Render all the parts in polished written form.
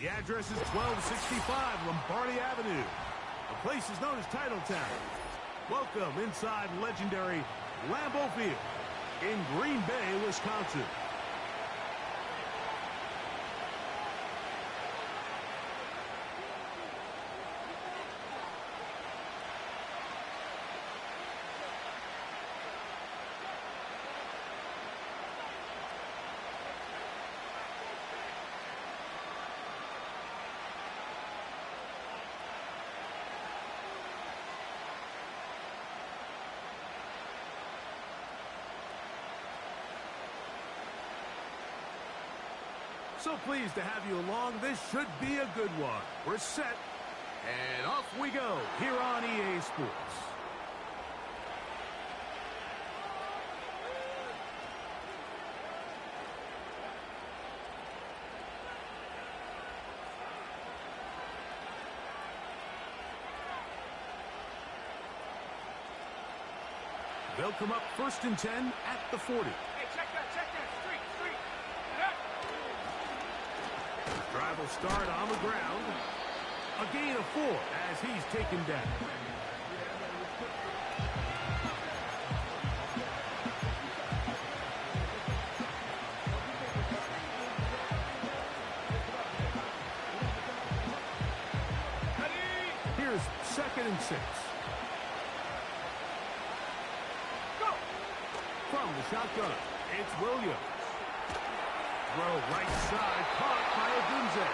The address is 1265 Lombardi Avenue. The place is known as Titletown. Welcome inside legendary Lambeau Field in Green Bay, Wisconsin. So pleased to have you along. This should be a good one. We're set, and off we go here on EA Sports. They'll come up 1st and 10 at the 40. Hey, check that, street. Drive will start on the ground. A gain of 4 as he's taken down. Here's 2nd and 6. Go! From the shotgun, it's Williams. Throw right side, caught by Odunze.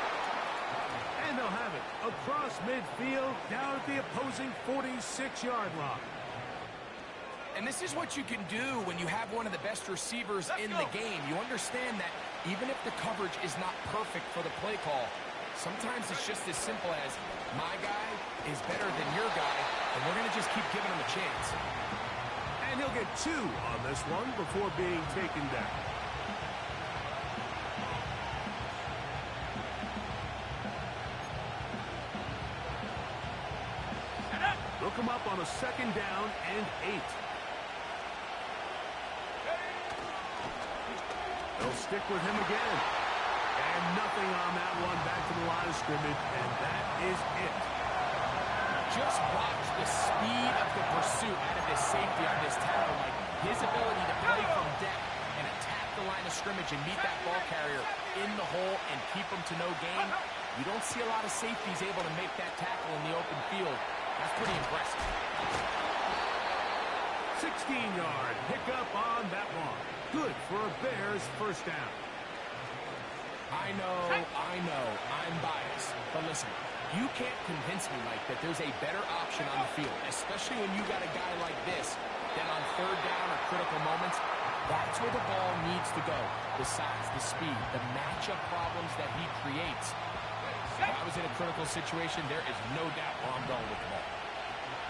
And they'll have it across midfield, down at the opposing 46-yard line. And this is what you can do when you have one of the best receivers in the game. You understand that even if the coverage is not perfect for the play call, sometimes it's just as simple as my guy is better than your guy, and we're going to just keep giving him a chance. And he'll get 2 on this one before being taken down. They'll come up on a 2nd down and 8. They'll stick with him again. And nothing on that one, back to the line of scrimmage, and that is it. Just watch the speed of the pursuit out of this safety on this tackle. Like his ability to play from depth and attack the line of scrimmage and meet that ball carrier in the hole and keep him to no gain. You don't see a lot of safeties able to make that tackle in the open field. That's pretty impressive. 16-yard pickup on that one. Good for a Bears 1st down. I know, I'm biased. But listen, you can't convince me, Mike, that there's a better option on the field, especially when you got a guy like this, that on 3rd down or critical moments, that's where the ball needs to go. Besides the speed, the matchup problems that he creates. If I was in a critical situation, there is no doubt where I'm going with the ball.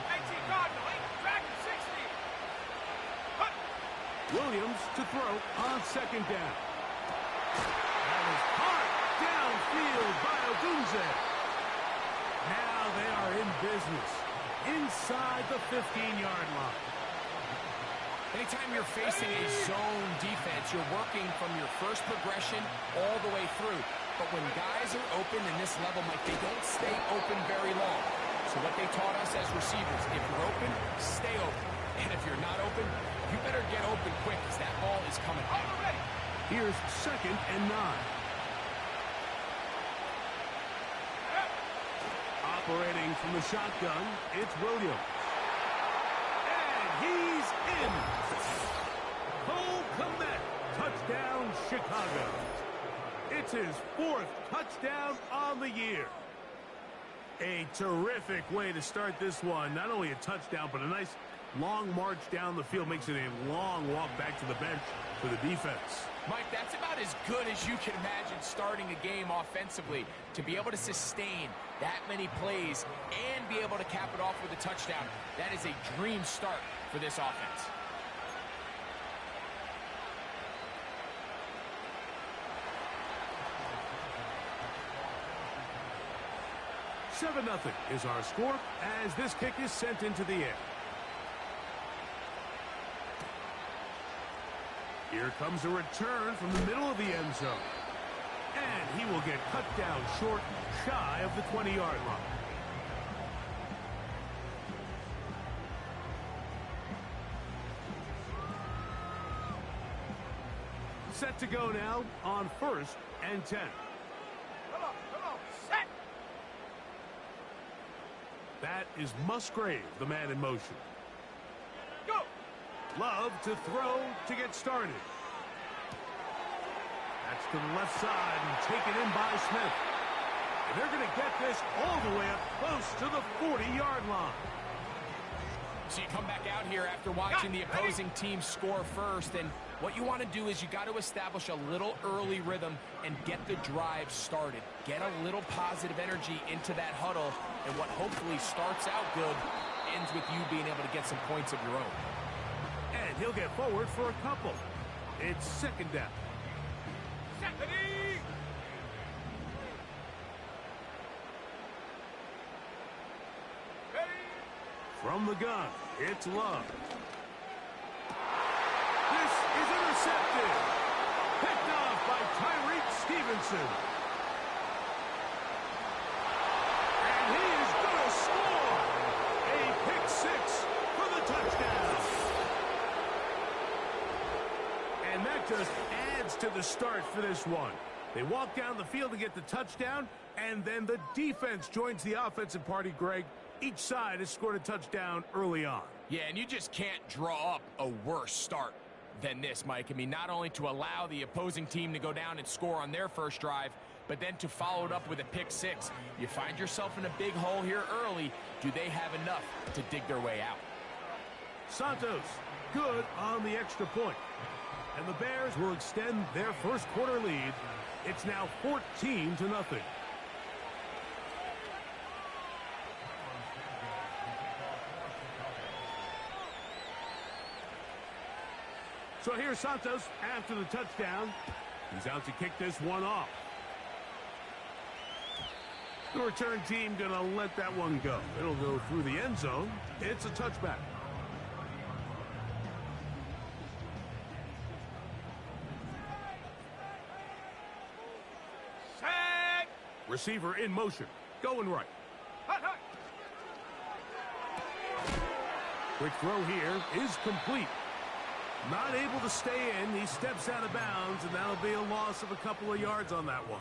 18 Cardinal, track 60. Williams to throw on 2nd down. That is caught downfield by Odunze. Now they are in business inside the 15-yard line. Anytime you're facing a zone defense, you're working from your first progression all the way through. But when guys are open in this level, Mike, they don't stay open very long. So what they taught us as receivers, if you're open, stay open. And if you're not open, you better get open quick because that ball is coming back. Here's 2nd and 9. Operating from the shotgun, it's Williams. And he's in. Cole Kmet, touchdown Chicago. It's his 4th touchdown on the year. A terrific way to start this one. Not only a touchdown, but a nice long march down the field. Makes it a long walk back to the bench for the defense. Mike, that's about as good as you can imagine starting a game offensively. To be able to sustain that many plays and be able to cap it off with a touchdown, that is a dream start for this offense. 7-0 is our score as this kick is sent into the air. Here comes a return from the middle of the end zone. And he will get cut down short, shy of the 20-yard line. Set to go now on 1st and 10. Come on, set! That is Musgrave, the man in motion. Go! Love to throw to get started. That's to the left side and taken in by Smith. And they're going to get this all the way up close to the 40-yard line. So you come back out here after watching the opposing team score first, and what you want to do is you got to establish a little early rhythm and get the drive started. Get a little positive energy into that huddle, and what hopefully starts out good ends with you being able to get some points of your own. And he'll get forward for a couple. It's 2nd down. Set! Ready! Ready! From the gun, it's Love. This is intercepted. Picked off by Tyreek Stevenson. And he is going to score. A pick 6 for the touchdown. And that just adds to the start for this one. They walk down the field to get the touchdown, and then the defense joins the offensive party, Greg. Each side has scored a touchdown early on. Yeah, and you just can't draw up a worse start than this, Mike. I mean, not only to allow the opposing team to go down and score on their first drive, but then to follow it up with a pick 6. You find yourself in a big hole here early. Do they have enough to dig their way out? Santos, good on the extra point. And the Bears will extend their first quarter lead. It's now 14-0. So here's Santos after the touchdown. He's out to kick this one off. The return team going to let that one go. It'll go through the end zone. It's a touchback. Set! Receiver in motion. Going right. Hut, hut! Quick throw here is complete. Not able to stay in. He steps out of bounds, and that'll be a loss of a couple of yards on that one.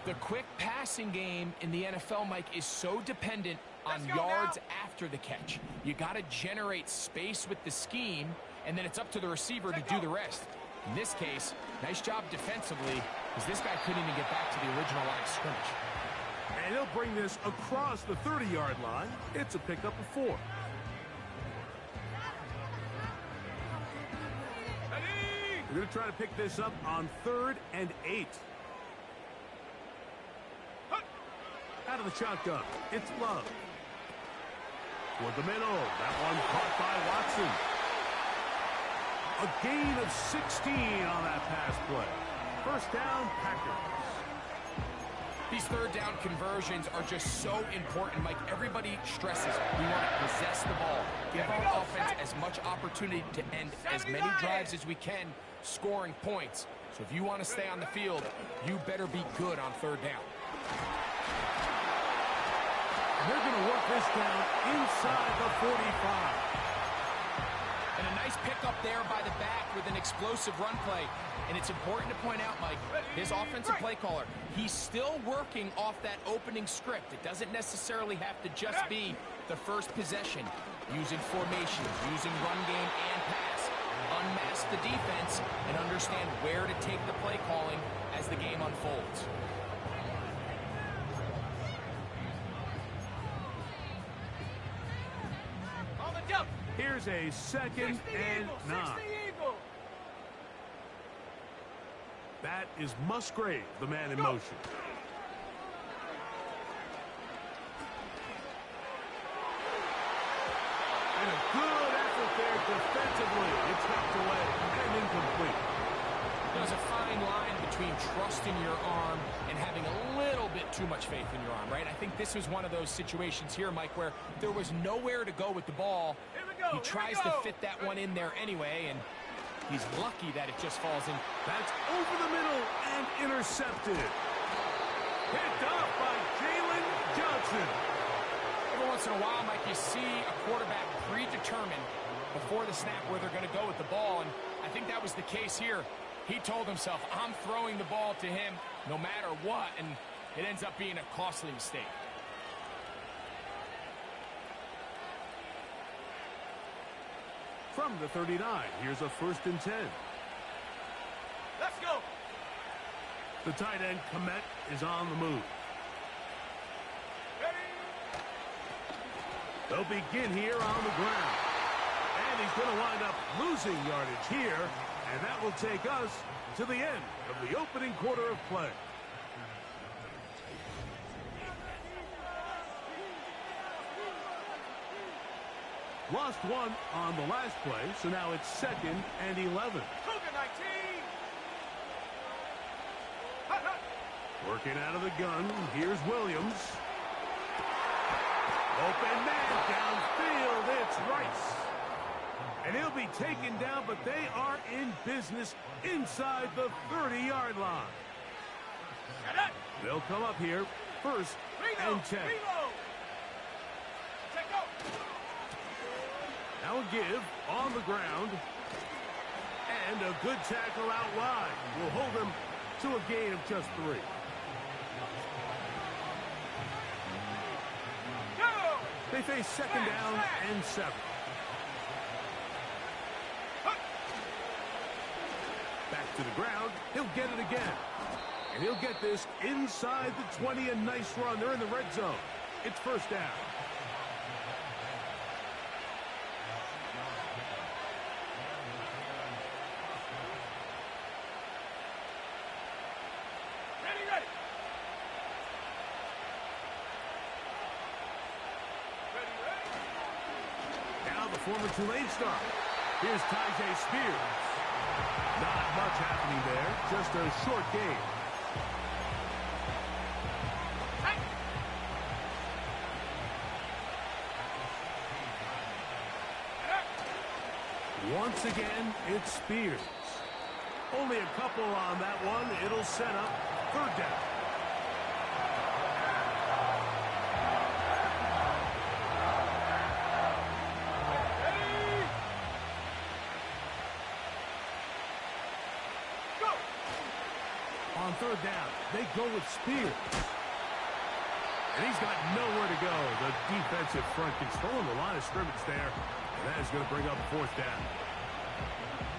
The quick passing game in the NFL, Mike, is so dependent on Let's go yards now. after the catch. You got to generate space with the scheme, and then it's up to the receiver to Let's do go. the rest. In this case, nice job defensively, because this guy couldn't even get back to the original line of scrimmage. And he'll bring this across the 30-yard line. It's a pickup of 4. Ready! We're going to try to pick this up on 3rd and 8. Hut! Out of the shotgun, it's Love. Toward the middle, that one caught by Watson. A gain of 16 on that pass play. First down, Packers. These third down conversions are just so important, Mike. Everybody stresses we want to possess the ball, give our offense as much opportunity to end as many drives as we can, scoring points. So if you want to stay on the field, you better be good on third down. They're going to work this down inside the 45. And a nice pickup there by the back with an explosive run play. And it's important to point out, Mike, this offensive play caller, he's still working off that opening script. It doesn't necessarily have to just be the first possession. Using formations, using run game and pass. Unmask the defense and understand where to take the play calling as the game unfolds. On the jump! Here's a 2nd and 9. 60 Eagle! That is Musgrave, the man in motion. And a good effort there defensively. It's knocked away and incomplete. There's a fine line between trusting your arm and having a little bit too much faith in your arm, right? I think this was one of those situations here, Mike, where there was nowhere to go with the ball. Here we go! He tries to fit that one in there anyway, and he's lucky that it just falls in. That's over the middle and intercepted. Picked up by Jalen Johnson. Every once in a while, Mike, you see a quarterback predetermined before the snap where they're going to go with the ball, and I think that was the case here. He told himself, I'm throwing the ball to him no matter what, and it ends up being a costly mistake. From the 39, here's a 1st and 10. Let's go. The tight end, Komet, is on the move. Ready. They'll begin here on the ground. And he's going to wind up losing yardage here, and that will take us to the end of the opening quarter of play. Lost one on the last play, so now it's 2nd and 11. Cougar 19. Hut, hut. Working out of the gun, here's Williams. Open man downfield, it's Rice. And he'll be taken down, but they are in business inside the 30-yard line. Shut up. They'll come up here, 1st and 10. Reload. Check go. Now a give on the ground. And a good tackle out wide will hold them to a gain of just 3. Go. They face 2nd down and 7. Back to the ground. He'll get it again. And he'll get this inside the 20. A nice run. They're in the red zone. It's 1st down. Ready, ready. Ready, ready. Now the former Tulane star. Here's Tyjae Spears. Not much happening there. Just a short game. Once again, it's Spears. Only a couple on that one. It'll set up 3rd down. Ready. Go. On 3rd down, they go with Spears. And he's got nowhere to go. The defensive front controlling the line of scrimmage there. And that is going to bring up 4th down.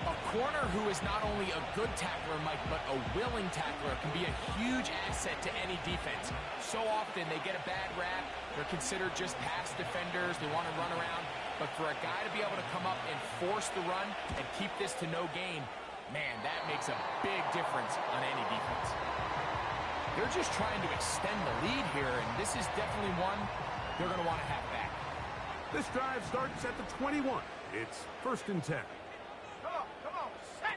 A corner who is not only a good tackler, Mike, but a willing tackler can be a huge asset to any defense. So often they get a bad rap. They're considered just pass defenders. They want to run around. But for a guy to be able to come up and force the run and keep this to no gain, man, that makes a big difference on any defense. They're just trying to extend the lead here, and this is definitely one they're going to want to have back. This drive starts at the 21. It's 1st and 10. Come on, set.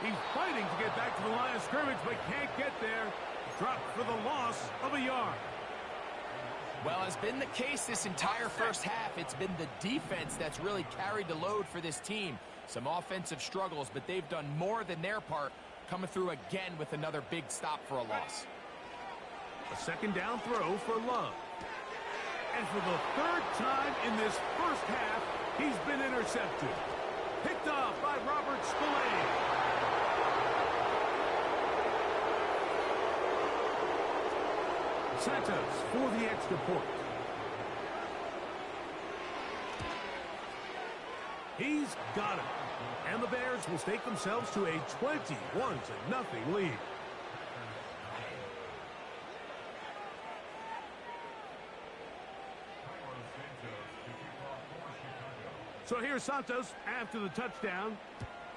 He's fighting to get back to the line of scrimmage, but can't get there. Dropped for the loss of a yard. Well, as been the case this entire first half, it's been the defense that's really carried the load for this team. Some offensive struggles, but they've done more than their part, coming through again with another big stop for a loss. A 2nd down throw for Love. And for the 3rd time in this first half, he's been intercepted. Picked off by Robert Spillane. Santos for the extra point. He's got it. And the Bears will stake themselves to a 21-0 lead. So here's Santos after the touchdown.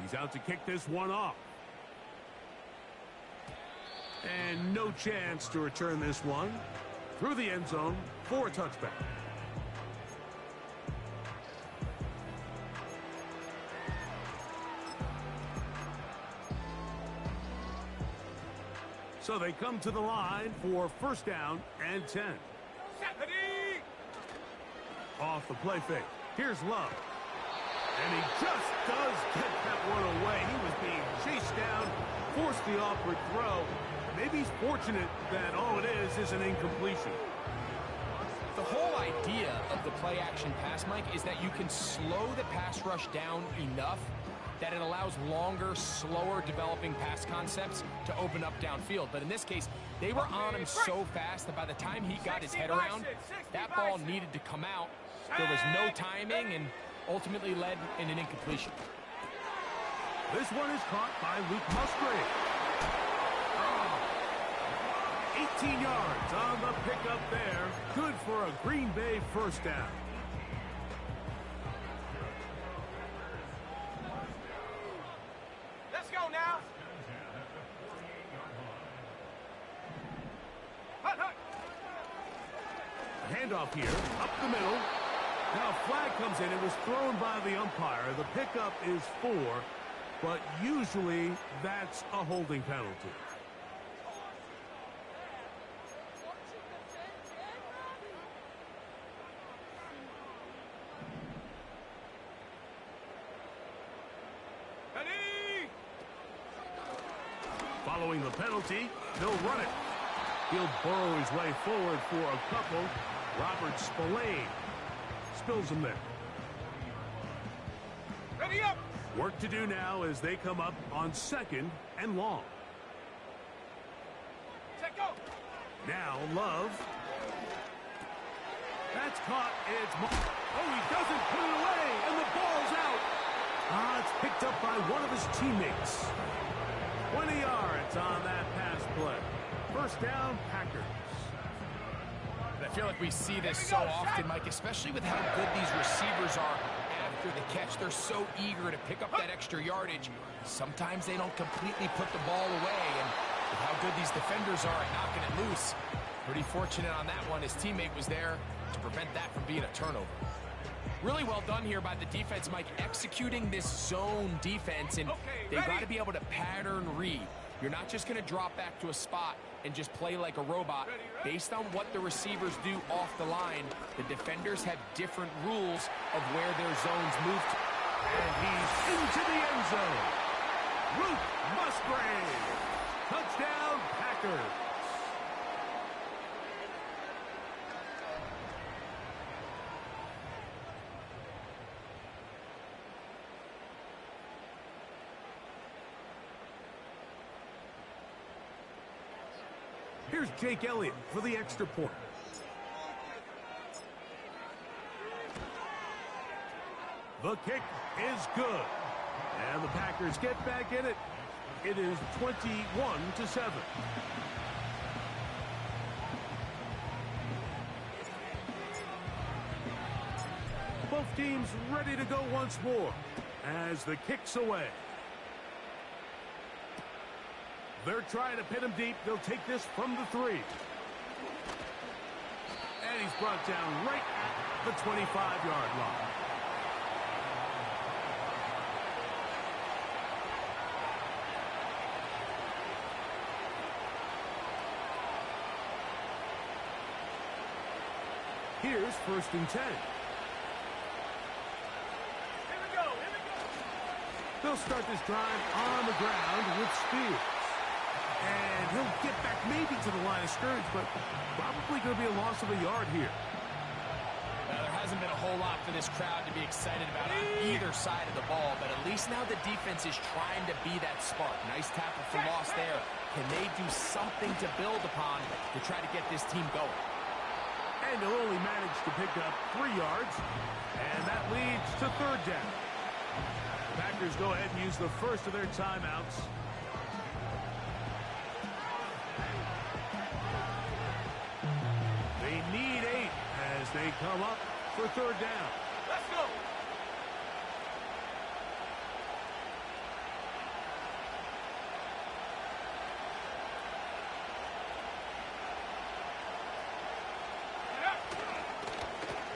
He's out to kick this one off. And no chance to return this one through the end zone for a touchback. So they come to the line for 1st down and 10. Ready. Off the play fake. Here's Love. And he just does get that one away. He was being chased the awkward throw. Maybe he's fortunate that all it is an incompletion. The whole idea of the play-action pass, Mike, is that you can slow the pass rush down enough that it allows longer, slower developing pass concepts to open up downfield. But in this case, they were on him so fast that by the time he got his head around, that ball needed to come out. There was no timing and ultimately led in an incompletion. This one is caught by Luke Musgrave. 18 yards on the pickup there. Good for a Green Bay first down. Let's go now. Handoff here, up the middle. Now a flag comes in. It was thrown by the umpire. The pickup is 4, but usually that's a holding penalty. Following the penalty, they'll run it. He'll burrow his way forward for a couple. Robert Spillane spills him there. Ready up. Work to do now as they come up on 2nd and long. Set go. Now Love. That's caught. It's he doesn't put it away, and the ball's out. It's picked up by one of his teammates. 20 yards on that pass play. First down, Packers. I feel like we see this so often, Mike, especially with how good these receivers are after the catch. They're so eager to pick up that extra yardage. Sometimes they don't completely put the ball away, and with how good these defenders are at knocking it loose, pretty fortunate on that one. His teammate was there to prevent that from being a turnover. Really well done here by the defense, Mike, executing this zone defense, and they've got to be able to pattern read. You're not just going to drop back to a spot and just play like a robot. Based on what the receivers do off the line, the defenders have different rules of where their zones move to. And he's into the end zone. Luke Musgrave. Touchdown, Packers. Here's Jake Elliott for the extra point. The kick is good. And the Packers get back in it. It is 21-7. Both teams ready to go once more as the kick's away. They're trying to pin him deep. They'll take this from the 3. And he's brought down right at the 25-yard line. Here's 1st and 10. Here we go. They'll start this drive on the ground with Spears. And he'll get back maybe to the line of scrimmage, but probably going to be a loss of a yard here. There hasn't been a whole lot for this crowd to be excited about on either side of the ball, but at least now the defense is trying to be that spark. Nice tackle for loss there. Can they do something to build upon to try to get this team going? And he'll only manage to pick up 3 yards, and that leads to 3rd down. The Packers go ahead and use the first of their timeouts. They need 8 as they come up for 3rd down. Let's go.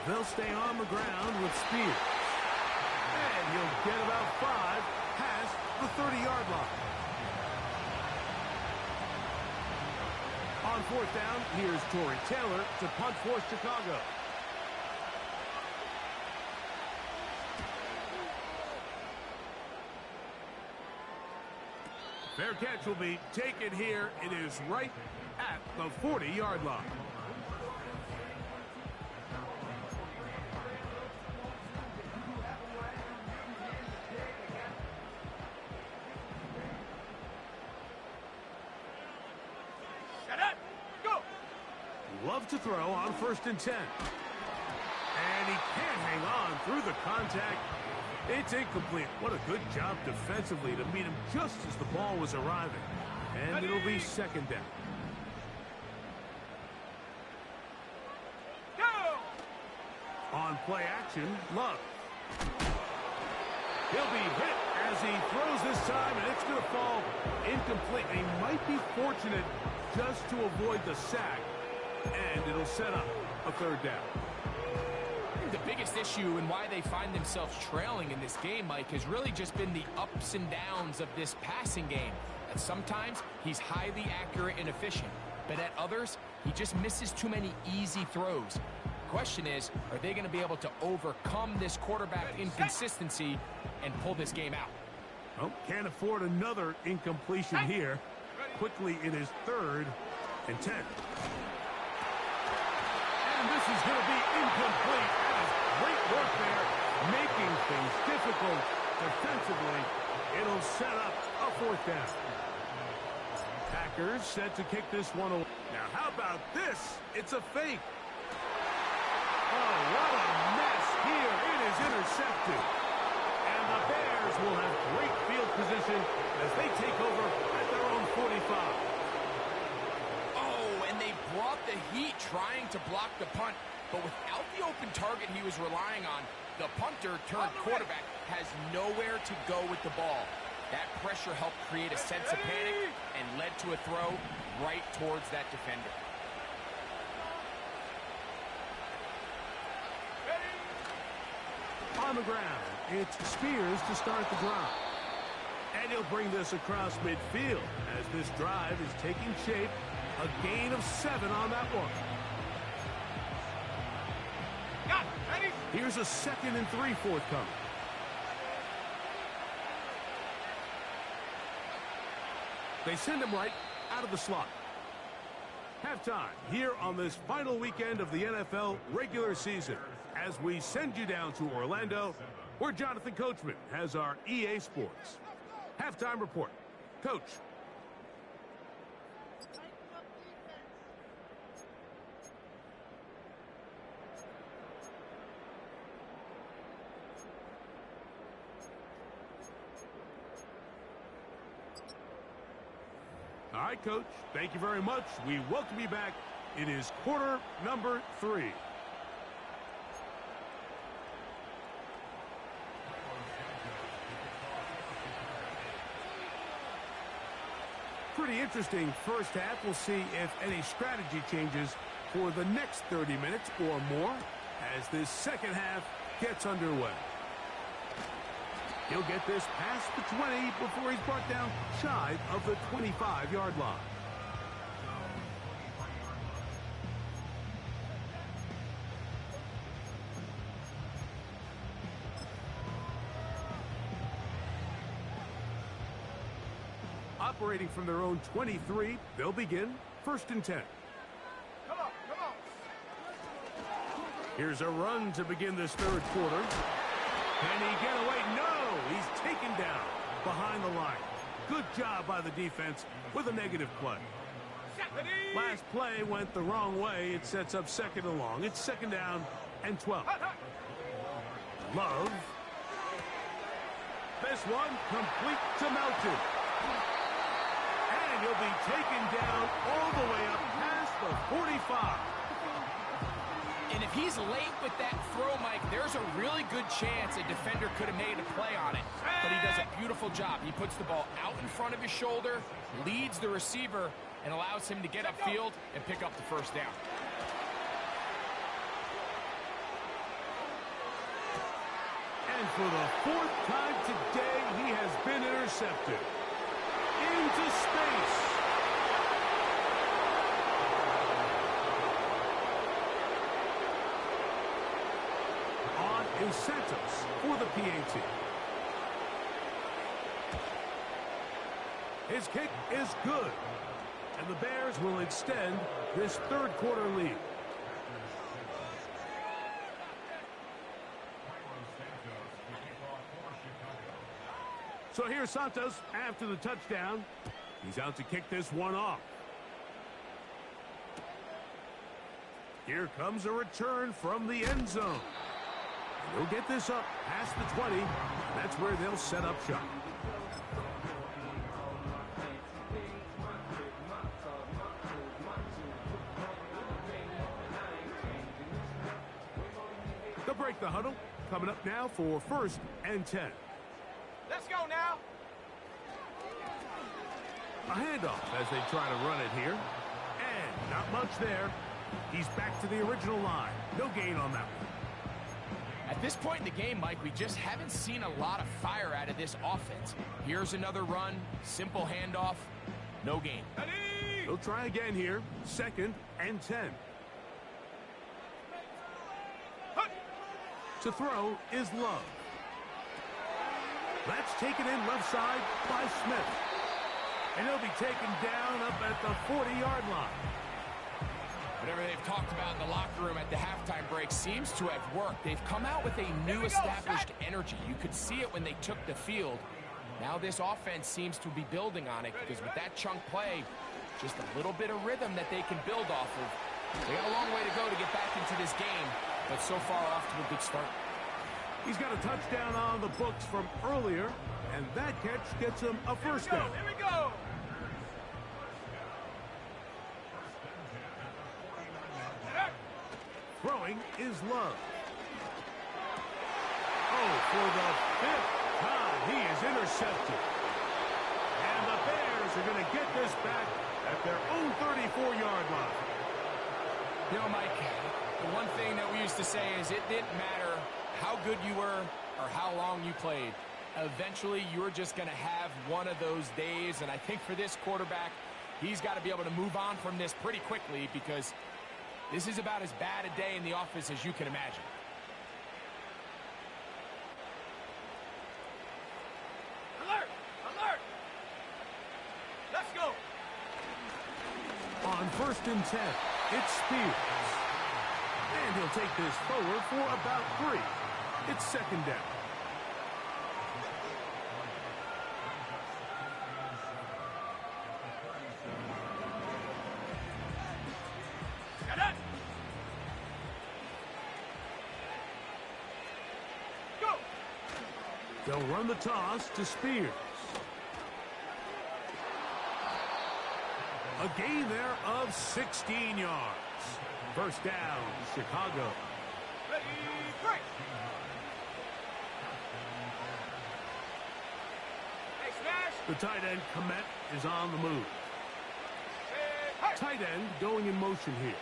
They'll stay on the ground with Spears. And he'll get about 5 past the 30-yard line. On 4th down, here's Tory Taylor to punt for Chicago. Fair catch will be taken here. It is right at the 40-yard line. Love to throw on 1st and 10. And he can't hang on through the contact. It's incomplete. What a good job defensively to meet him just as the ball was arriving. And it'll be 2nd down. On play action, Love. He'll be hit as he throws this time, and it's going to fall incomplete. He might be fortunate just to avoid the sack. And it'll set up a 3rd down. The biggest issue and why they find themselves trailing in this game, Mike, has really just been the ups and downs of this passing game. And sometimes he's highly accurate and efficient, but at others, he just misses too many easy throws. The question is, are they going to be able to overcome this quarterback inconsistency and pull this game out? Well, can't afford another incompletion here. Quickly, it is 3rd and 10. And this is going to be incomplete. That is great work there, making things difficult defensively. It'll set up a 4th down. Packers set to kick this one away. Now, how about this? It's a fake. Oh, what a mess here. It is intercepted. And the Bears will have great field position as they take over at their own 45. Brought the heat trying to block the punt, but without the open target he was relying on, the punter turned quarterback has nowhere to go with the ball. That pressure helped create a sense of panic and led to a throw right towards that defender. On the ground, it's Spears to start the drive. And he'll bring this across midfield as this drive is taking shape. A gain of 7 on that one. Here's a 2nd and 3 forthcoming. They send him right out of the slot. Halftime here on this final weekend of the NFL regular season. As we send you down to Orlando, where Jonathan Coachman has our EA Sports halftime report. Coach. All right, Coach. Thank you very much. We welcome you back. It is quarter number 3. Pretty interesting first half. We'll see if any strategy changes for the next 30 minutes or more as this second half gets underway. He'll get this past the 20 before he's brought down shy of the 25-yard line. Operating from their own 23, they'll begin 1st and 10. Come on. Here's a run to begin this 3rd quarter. Can he get away? No! He's taken down behind the line. Good job by the defense with a negative play. Last play went the wrong way. It sets up 2nd and long. It's 2nd down and 12. Love. This one complete to Melton. And he'll be taken down all the way up past the 45. And if he's late with that throw, Mike, there's a really good chance a defender could have made a play on it. But he does a beautiful job. He puts the ball out in front of his shoulder, leads the receiver, and allows him to get upfield and pick up the 1st down. And for the 4th time today, he has been intercepted. Into space. On is Santos for the PAT. His kick is good. And the Bears will extend this third quarter lead. So here's Santos after the touchdown. He's out to kick this one off. Here comes a return from the end zone. They'll get this up past the 20. That's where they'll set up shop. They'll break the huddle. Coming up now for 1st and 10. Let's go now. A handoff as they try to run it here. And not much there. He's back to the original line. No gain on that one. At this point in the game, Mike, we just haven't seen a lot of fire out of this offense. Here's another run. Simple handoff. No gain. He'll try again here. 2nd and 10. To throw is Love. That's taken in left side by Smith. And he'll be taken down up at the 40-yard line. Whatever they've talked about in the locker room at the halftime break seems to have worked. They've come out with a new established energy. You could see it when they took the field. Now this offense seems to be building on it because with that chunk play, just a little bit of rhythm that they can build off of. They got a long way to go to get back into this game, but so far off to a good start. He's got a touchdown on the books from earlier, and that catch gets him a first down. Here we go. Throwing is Love. Oh, for the 5th time, he is intercepted. And the Bears are going to get this back at their own 34-yard line. You know, Mike, the one thing that we used to say is it didn't matter how good you were or how long you played. Eventually, you're just going to have one of those days, and I think for this quarterback, he's got to be able to move on from this pretty quickly because this is about as bad a day in the office as you can imagine. Alert! Alert! Let's go! On 1st and 10, it's Spears. And he'll take this forward for about 3. It's 2nd down. Got it! Go! They'll run the toss to Spears. A gain there of 16 yards. First down, Chicago. Ready, break! Hey, smash! The tight end, Komet, is on the move. Hey, Tight end going in motion here.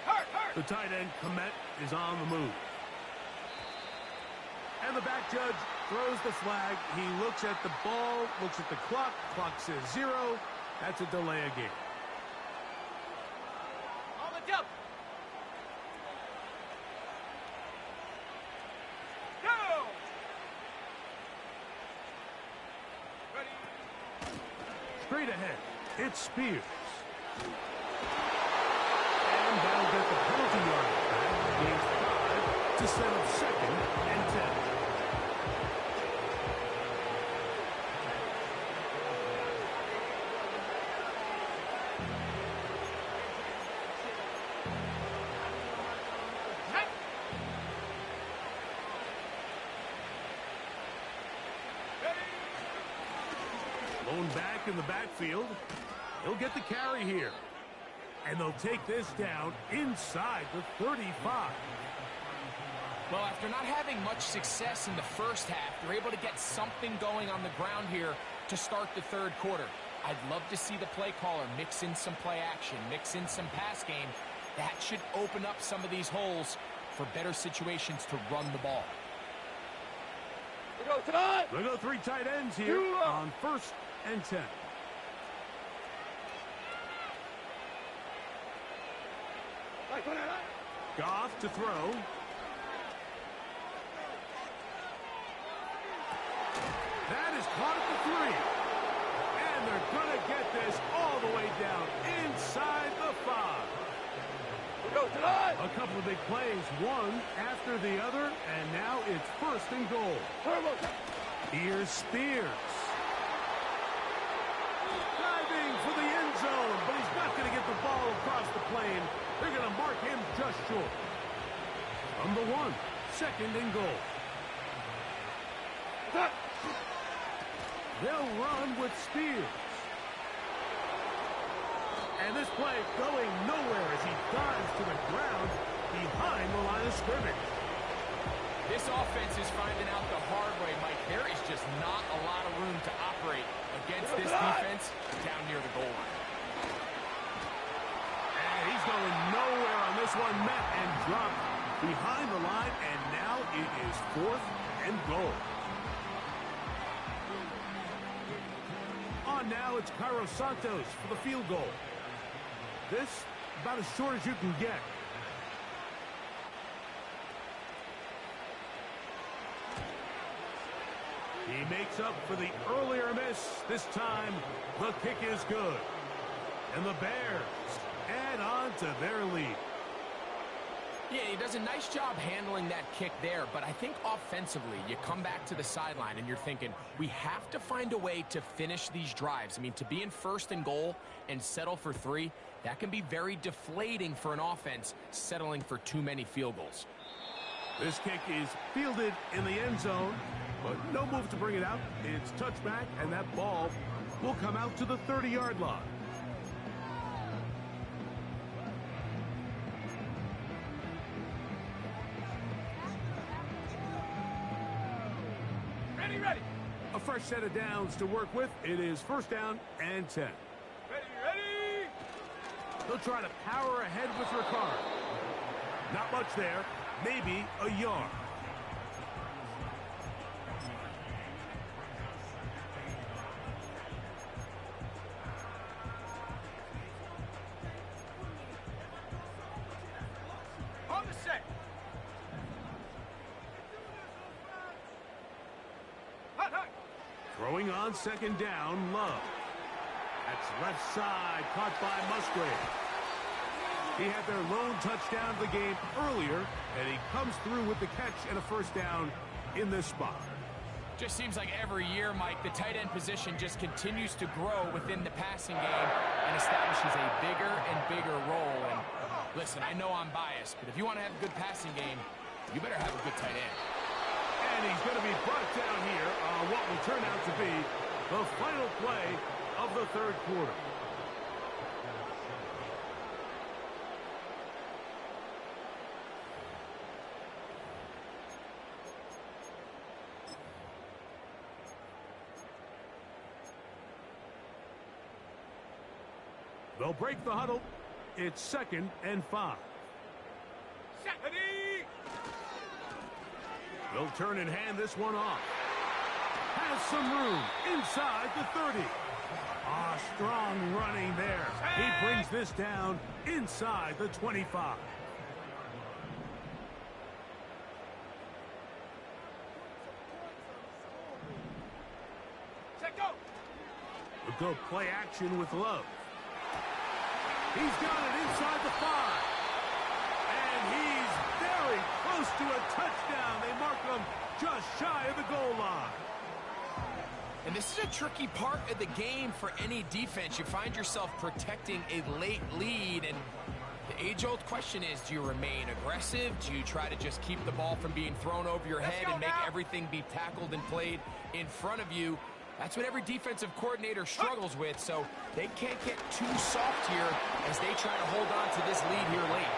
hurt, hurt! The tight end, Komet, is on the move. And the back judge throws the flag. He looks at the ball, looks at the clock. Clock says 0. That's a delay of game. On the jump! Go! Ready? Straight ahead, it's Spears. And that'll get the penalty yard back. Gains 5 to set up 2nd and 10. Blown back in the backfield. He'll get the carry here. And they'll take this down inside the 35. Well, after not having much success in the first half, they're able to get something going on the ground here to start the third quarter. I'd love to see the play caller mix in some play action, mix in some pass game. That should open up some of these holes for better situations to run the ball. We go tonight! They go 3 tight ends here on 1st and 10. Goff to throw. That is caught at the 3. gonna get this all the way down inside the 5. We go tonight. A couple of big plays, one after the other, and now it's 1st and goal. Turbo. Here's Spears. Diving for the end zone, but he's not going to get the ball across the plane. They're going to mark him just short. From the 1, 2nd and goal. They'll run with Spears. And this play going nowhere as he dives to the ground behind the line of scrimmage. This offense is finding out the hard way, Mike. There is just not a lot of room to operate against this defense down near the goal line. And he's going nowhere on this one. Met and dropped behind the line, and now it is 4th and goal. On now, it's Cairo Santos for the field goal. This, about as short as you can get. He makes up for the earlier miss. This time, the kick is good. And the Bears add on to their lead. Yeah, he does a nice job handling that kick there, but I think offensively, you come back to the sideline and you're thinking, we have to find a way to finish these drives. I mean, to be in 1st and goal and settle for 3, that can be very deflating for an offense settling for too many field goals. This kick is fielded in the end zone, but no move to bring it out. It's touchback, and that ball will come out to the 30-yard line. Ready. A fresh set of downs to work with. It is 1st down and 10. Ready. They'll try to power ahead with Ricard. Not much there. Maybe a yard. On the set. Hot. Throwing on 2nd down, Love. That's left side, caught by Musgrave. He had their lone touchdown of the game earlier, and he comes through with the catch and a 1st down in this spot. Just seems like every year, Mike, the tight end position just continues to grow within the passing game and establishes a bigger and bigger role. And listen, I know I'm biased, but if you want to have a good passing game, you better have a good tight end. And he's going to be brought down here on what will turn out to be the final play of the 3rd quarter. They'll break the huddle. It's 2nd and 5. Ready. They'll turn and hand this one off. Has some room inside the 30. Strong running there. He brings this down inside the 25. Set go. We'll go play action with Love. He's got it inside the 5. And he's very close to a touchdown. They mark him just shy of the goal line. And this is a tricky part of the game for any defense. You find yourself protecting a late lead, and the age-old question is, do you remain aggressive? Do you try to just keep the ball from being thrown over your head and make everything be tackled and played in front of you? That's what every defensive coordinator struggles with, so they can't get too soft here as they try to hold on to this lead here late.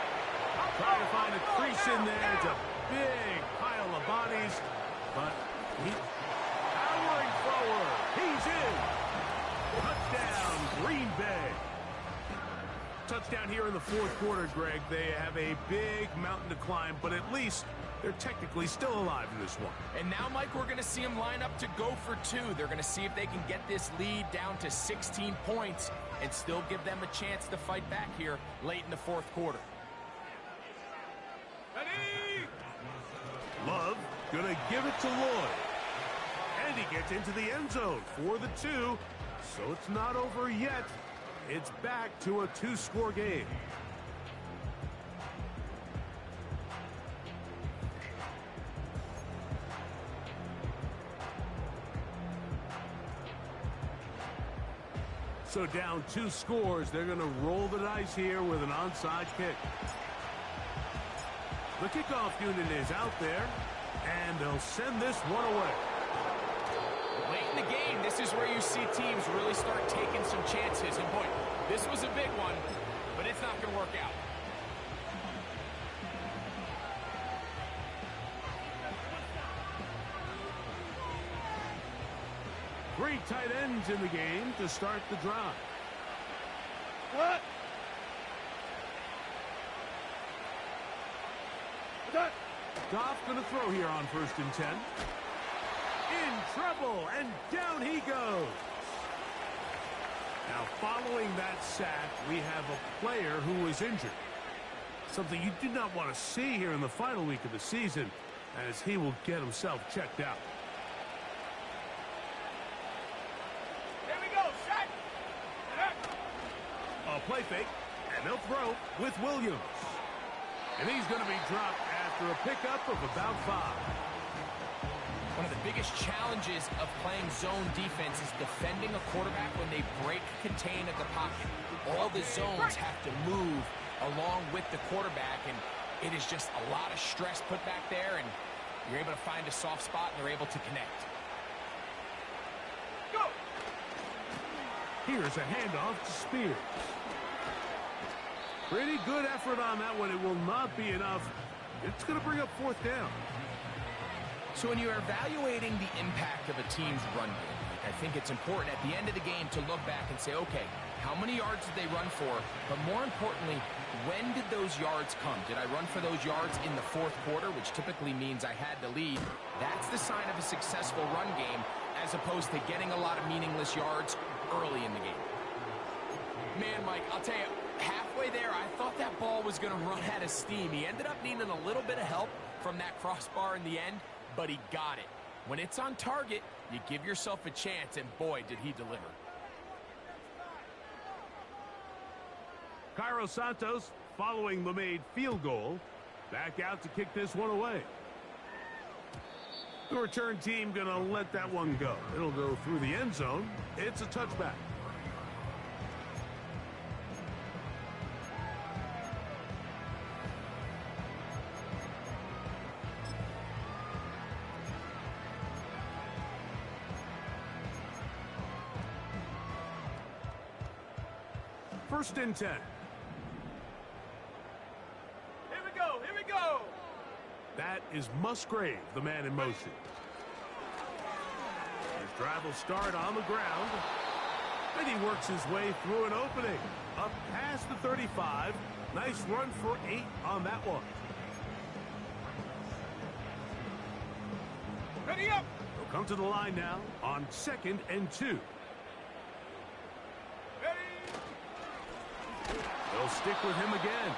Trying to find a crease in there. It's a big pile of bodies, but he powering forward. He's in. Touchdown, Green Bay. Touchdown here in the 4th quarter, Greg. They have a big mountain to climb, but at least they're technically still alive in this one. And now, Mike, we're going to see them line up to go for 2. They're going to see if they can get this lead down to 16 points and still give them a chance to fight back here late in the 4th quarter. Ready. Love gonna give it to Lloyd. And he gets into the end zone for the 2. So it's not over yet. It's back to a two-score game. So down 2 scores, they're going to roll the dice here with an onside kick. The kickoff unit is out there, and they'll send this one away. Late in the game, this is where you see teams really start taking some chances. And boy, this was a big one, but it's not going to work out. Three tight ends in the game to start the drive. What? Goff going to throw here on 1st and 10. In trouble, and down he goes. Now, following that sack, we have a player who was injured. Something you do not want to see here in the final week of the season, as he will get himself checked out. Here we go, set. A play fake, and they'll throw with Williams. And he's going to be dropped after a pickup of about 5. One of the biggest challenges of playing zone defense is defending a quarterback when they break contain at the pocket. All the zones have to move along with the quarterback, and it is just a lot of stress put back there, and you're able to find a soft spot, and they're able to connect. Go. Here's a handoff to Spears. Pretty good effort on that one. It will not be enough. It's going to bring up 4th down. So when you're evaluating the impact of a team's run game, I think it's important at the end of the game to look back and say, okay, how many yards did they run for? But more importantly, when did those yards come? Did I run for those yards in the 4th quarter, which typically means I had the lead? That's the sign of a successful run game, as opposed to getting a lot of meaningless yards early in the game. Man, Mike, I'll tell you, halfway there, I thought that ball was going to run out of steam. He ended up needing a little bit of help from that crossbar in the end, but he got it. When it's on target, you give yourself a chance, and boy, did he deliver. Cairo Santos, following the made field goal, back out to kick this one away. The return team going to let that one go. It'll go through the end zone. It's a touchback. First and 10. Here we go, here we go. That is Musgrave, the man in motion. His drive will start on the ground. And he works his way through an opening. Up past the 35. Nice run for 8 on that one. Ready up. He'll come to the line now on 2nd and 2. They'll stick with him again.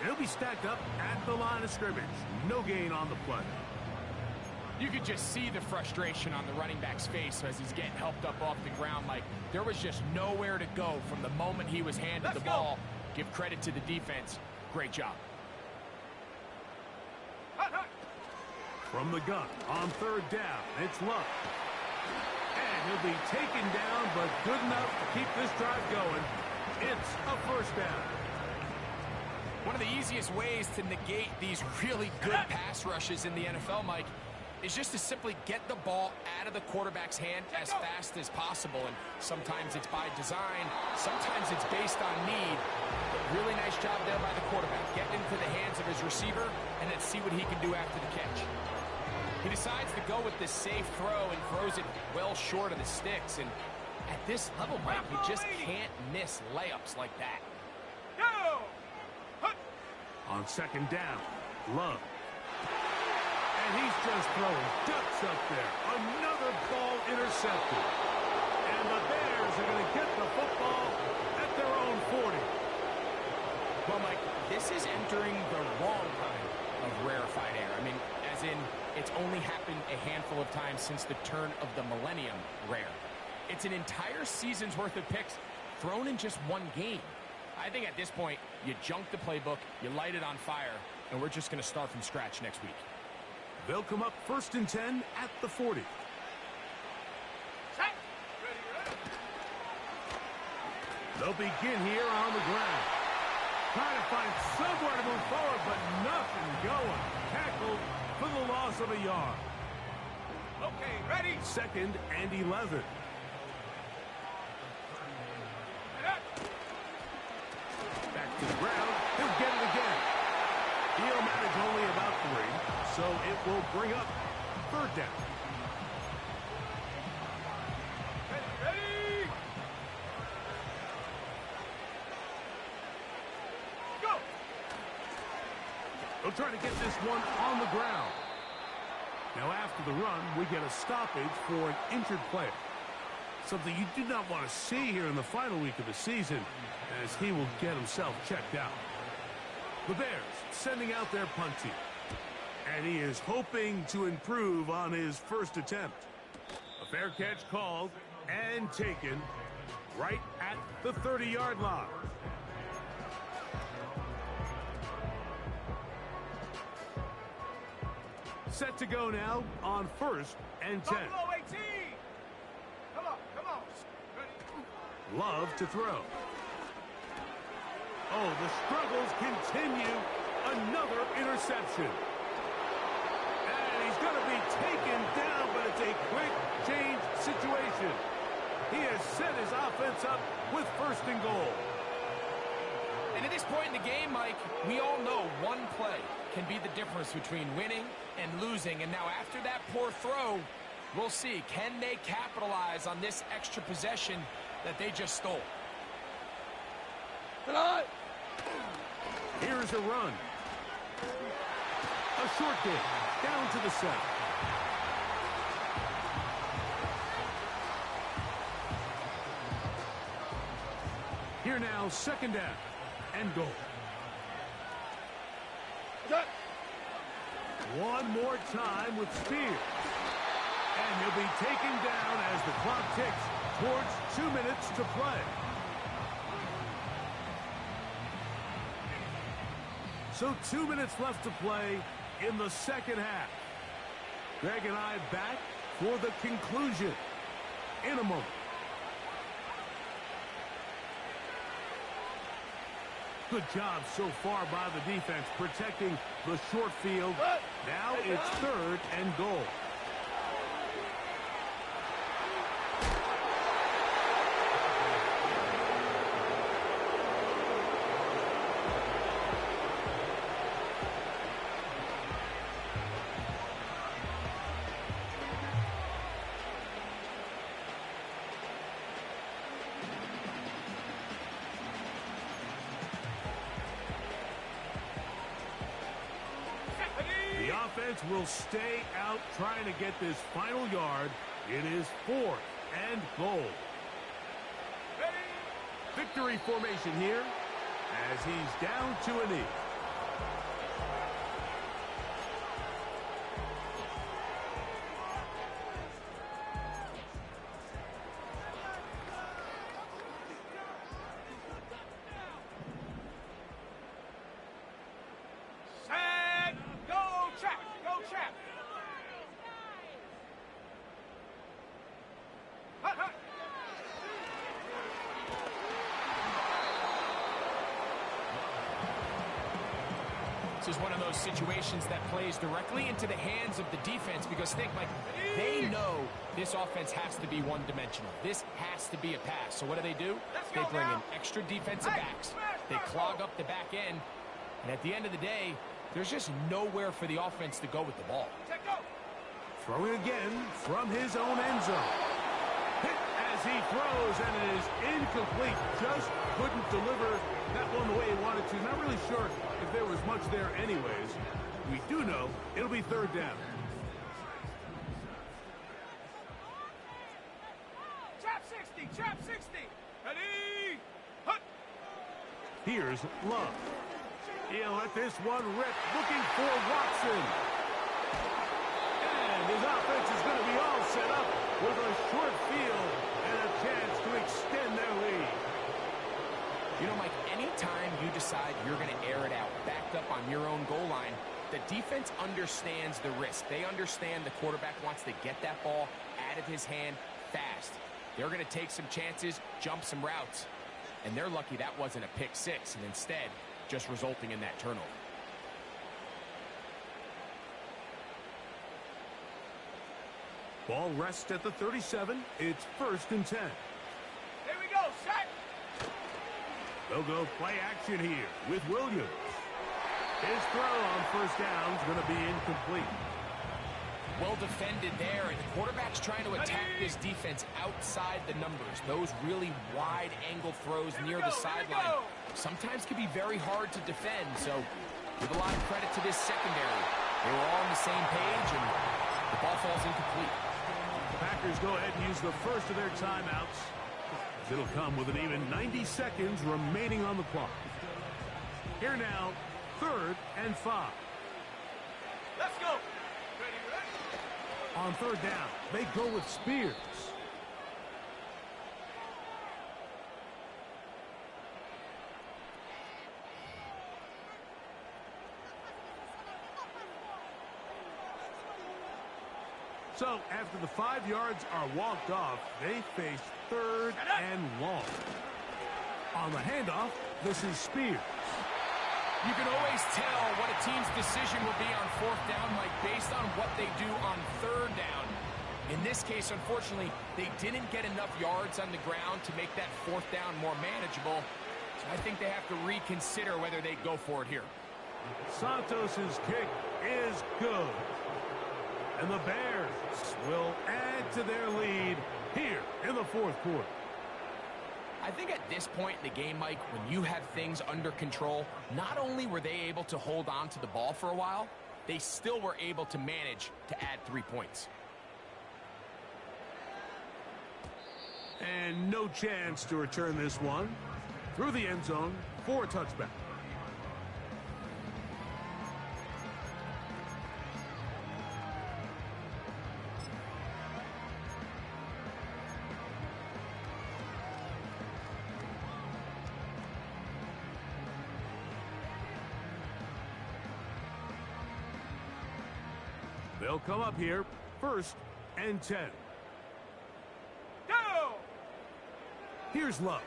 He'll be stacked up at the line of scrimmage. No gain on the play. You could just see the frustration on the running back's face as he's getting helped up off the ground. Like, there was just nowhere to go from the moment he was handed the ball. Give credit to the defense. Great job. From the gun on 3rd down, it's Love. And he'll be taken down, but good enough to keep this drive going. It's a 1st down. One of the easiest ways to negate these really good pass rushes in the NFL, Mike, is just to simply get the ball out of the quarterback's hand as fast as possible. And sometimes it's by design, sometimes it's based on need. But really nice job there by the quarterback, getting into the hands of his receiver, and then see what he can do after the catch. He decides to go with this safe throw and throws it well short of the sticks. And at this level, Mike, you just can't miss layups like that. Go! On 2nd down, Love. And he's just throwing ducks up there. Another ball intercepted. And the Bears are going to get the football at their own 40. Well, Mike, this is entering the wrong kind of rarefied air. I mean, as in, it's only happened a handful of times since the turn of the millennium rare. It's an entire season's worth of picks thrown in just one game. I think at this point, you junk the playbook, you light it on fire, and we're just going to start from scratch next week. They'll come up 1st and 10 at the 40. Set. Ready, ready. They'll begin here on the ground. Trying to find somewhere to move forward, but nothing going. Tackled for the loss of a yard. Okay, ready. 2nd and 11. Back to the ground. He'll get it again. He'll manage only about 3, so it will bring up 3rd down. Ready, ready. Go. They'll try to get this one on the ground. Now after the run, we get a stoppage for an injured player. Something you do not want to see here in the final week of the season, as he will get himself checked out. The Bears sending out their punt team. And he is hoping to improve on his first attempt. A fair catch called and taken right at the 30-yard line. Set to go now on 1st and 10. Buffalo 18. Come on, come on. Ready. Love to throw. Oh, the struggles continue. Another interception. And he's going to be taken down, but it's a quick change situation. He has set his offense up with 1st and goal. And at this point in the game, Mike, we all know one play can be the difference between winning and losing. And now after that poor throw, we'll see, can they capitalize on this extra possession that they just stole? Here's a run. A short game down to the 7. Here now, 2nd down and goal. One more time with Spears. And he'll be taken down as the clock ticks towards 2 minutes to play. So 2 minutes left to play in the 2nd half. Greg and I back for the conclusion in a moment. Good job so far by the defense protecting the short field. Now it's 3rd and goal. The offense will stay out trying to get this final yard. It is 4th and goal. Ready. Victory formation here as he's down to a knee. Set. Go, trap. Go, trap. Hut, hut. This is one of those situations that plays directly into the hands of the defense because think, Mike, they know this offense has to be one-dimensional. This has to be a pass. So what do? They bring in extra defensive backs. They clog up the back end. And at the end of the day, there's just nowhere for the offense to go with the ball. Set, go. Throwing again from his own end zone. Hit as he throws, and it is incomplete. Just couldn't deliver that one the way he wanted to. Not really sure if there was much there anyways. We do know it'll be 3rd down. Trap 60. Trap 60. Ready. Hut. Here's Love. He'll let this one rip, looking for Watson. And His offense is going to be all set up with a short field and a chance to extend their lead. You know, Mike, anytime you decide you're going to air it out, backed up on your own goal line, the defense understands the risk. They understand the quarterback wants to get that ball out of his hand fast. They're going to take some chances, jump some routes. And they're lucky that wasn't a pick six, and instead, just resulting in that turnover. Ball rests at the 37. It's 1st and 10. Here we go, set. They'll go play action here with Williams. His throw on 1st down is going to be incomplete. Well defended there, and the quarterback's trying to attack this defense outside the numbers. Those really wide-angle throws near the sideline sometimes can be very hard to defend, so give a lot of credit to this secondary. They were all on the same page, and the ball falls incomplete. The Packers go ahead and use the first of their timeouts. It'll come with an even 90 seconds remaining on the clock. Here now, 3rd and 5. Let's go. Ready, ready. On 3rd down, they go with Spears. So, after the 5 yards are walked off, they face 3rd and long. On the handoff, this is Spears. You can always tell what a team's decision will be on 4th down, Mike, based on what they do on 3rd down. In this case, unfortunately, they didn't get enough yards on the ground to make that 4th down more manageable. So I think they have to reconsider whether they go for it here. Santos's kick is good. And the Bears will add to their lead here in the 4th quarter. I think at this point in the game, Mike, when you have things under control, not only were they able to hold on to the ball for a while, they still were able to manage to add 3 points. And no chance to return this one through the end zone for a touchback. They'll come up here, 1st and 10. Go! Here's Love.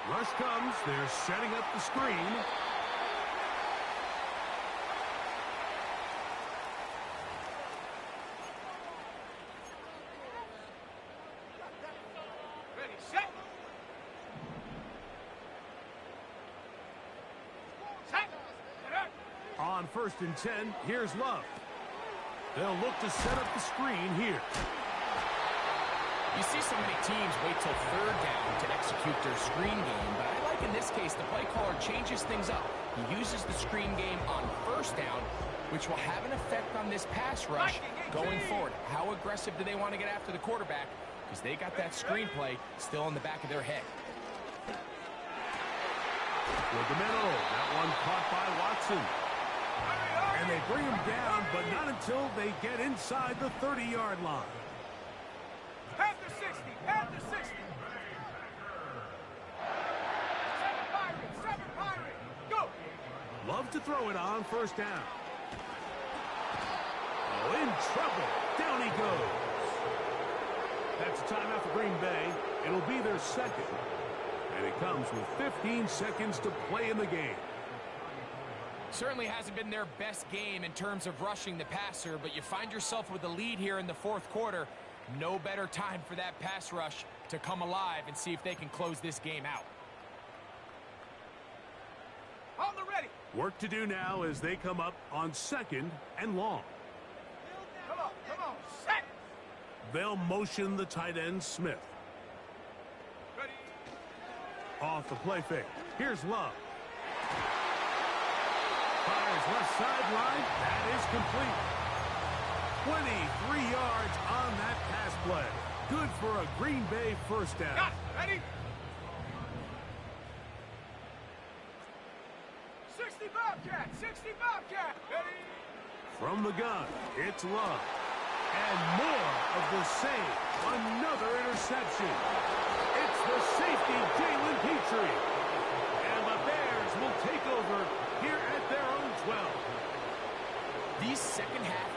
Rush comes. They're setting up the screen. Ready, set. Set. On 1st and 10, here's Love. They'll look to set up the screen here. You see so many teams wait till 3rd down to execute their screen game, but I like in this case the play caller changes things up. He uses the screen game on 1st down, which will have an effect on this pass rush going forward. How aggressive do they want to get after the quarterback? Because they got that screenplay still in the back of their head. With the middle, that one caught by Watson. And they bring him down, but not until they get inside the 30-yard line. Past the 60, past the 60. 7 Pirate, go. Love to throw it on 1st down. Oh, in trouble. Down he goes. That's a timeout for Green Bay. It'll be their 2nd. And it comes with 15 seconds to play in the game. Certainly hasn't been their best game in terms of rushing the passer, but you find yourself with a lead here in the 4th quarter. No better time for that pass rush to come alive and see if they can close this game out. On the ready. Work to do now as they come up on 2nd and long. Come on, set. They'll motion the tight end Smith. Ready. Off the play fake. Here's Love. Fires left sideline. That is complete. 23 yards on that pass play. Good for a Green Bay 1st down. Got it. Ready. 60 Bobcat. 60 Bobcat. Ready. From the gun, it's Love. And more of the same. Another interception. It's the safety, Jalen Petrie. And the Bears will take over here at their own 12. These second half